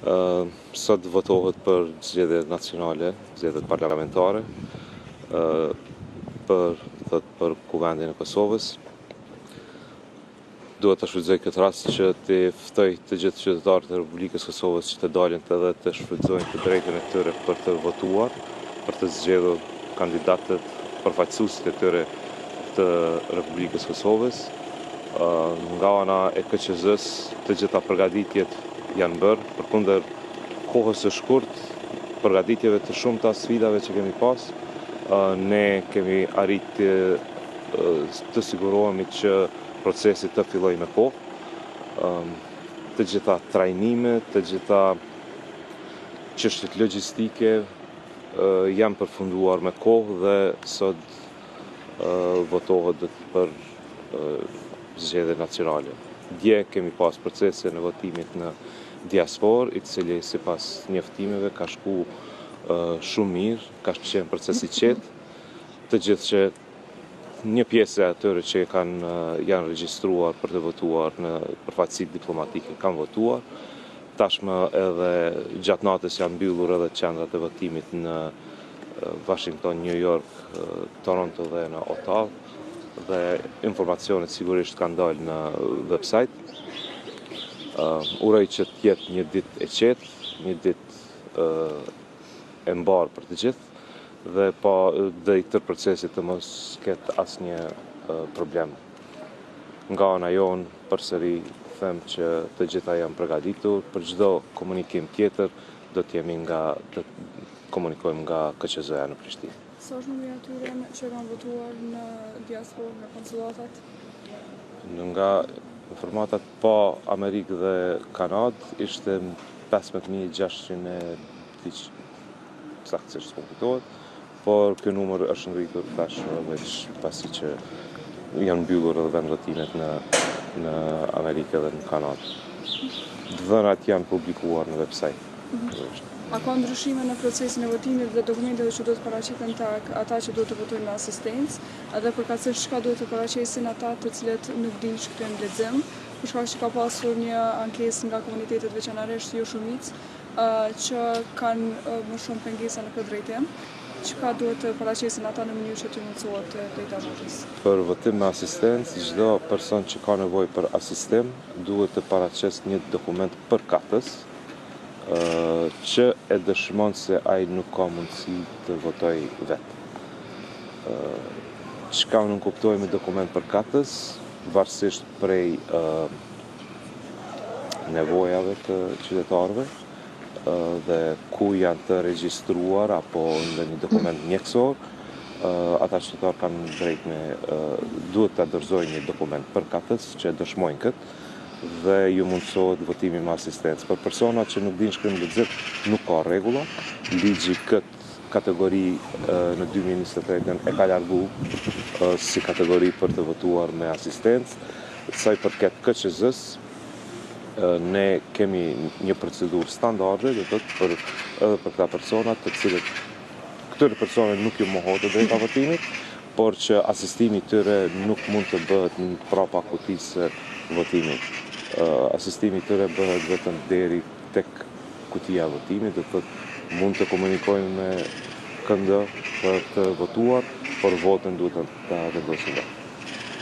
Sot votohet për zgjedhjet nacionale, zgjedhjet parlamentare, për kuvendin e Kosovës. Duhet të shfrytëzoj këtë rast që të ftoj të gjithë qytetarët e Republikës Kosovës që të dalin edhe të shfrytëzojnë të drejtën e tyre për të votuar, për të zgjedhur kandidatët përfaqësuesit e tyre të Republikës Kosovës. Nga ana e KQZ-s të gjitha përgatitjet janë bërë, përkundër kohës së shkurt, përgatitjeve të shumta sfidave që kemi pas, ne kemi arritur të sigurohemi që procesi të fillojë me kohë. Të gjitha trajnimet, të gjitha çështjet logjistike janë përfunduar me kohë dhe sot votohet për zgjedhje nacionale. Dje kemi pas procesin e votimit në diasporë, i cili sipas njoftimeve ka shku shumë mirë, ka qenë proces i qetë, të gjithë që një pjesë e atyre që janë regjistruar për të votuar në përfaqësitë diplomatike kanë votuar. Tashmë edhe gjatë natës janë mbyllur edhe qendrat e votimit në Washington, New York, Toronto dhe në Ottawa, dhe informacionet sigurisht kanë dalë në website. Uroj që të jetë një ditë e qetë, një ditë e mbarë për të gjithë, dhe i tërë procesit të mos ketë asnjë problem. Nga ana jonë, përsëri them që të gjitha janë përgatitur për çdo komunikim tjetër, do të komunikojmë nga KQZ-ja në Prishtinë. Sa është numri atyre që kanë votuar në diasporë, në konsulatat? Nga informatat pa Amerikë dhe Kanadë ishte 15.600 saktësisht s'po kujtohet, por ky numër është ngritur tashmë veç pasi që janë mbyllur edhe vendvotimet në Amerikë dhe në Kanadë. Dhënat janë publikuar në website. A ka ndryshime në procesin e votimit dhe dokumenteve që do të paraqiten tek ata që do të votojnë me asistencë, edhe përkatësisht çka duhet të paraqesin ata të cilët nuk dinë shkrim lexim, për shkak që ka pasur një ankesë nga komunitetet veçanërisht jo shumicë, që kanë më shumë pengesa në këtë drejtim. Çka duhet të paraqesin ata në mënyrë që të mundsohet drejta votës? Për votim me asistencë, çdo person që ka nevojë për asistim duhet të paraqesë një dokument përkatës, që e dëshmon se ai nuk ka mundësi të votoj vetë. Çka unë kuptoj me dokument përkatës, varësisht prej nevojave të qytetarëve dhe ku janë të regjistruar apo në një dokument mjekësor, ata qytetarë kanë duhet të dorëzojnë një dokument përkatës që dëshmojnë këtë, dhe ju mundësohet votimi me asistencë. Për personat që nuk dinë shkrim lexim, nuk ka rregulla. Ligji këtë kategori në 2023 e ka largu si kategori për të votuar me asistencë. Sa i përket KQZ-s, ne kemi një procedurë standarde, do të thotë edhe për këta personat, të cilët këtyre personave nuk ju mohohet drejta votimit, por që asistimi i tyre nuk mund të bëhet prapa kutisë votimit. Asistimi i tyre bëhet vetëm deri tek kutia e votimit, do të thotë mund të komunikojmë me KND për të votuar, por votën duhet ta vendosin vetë.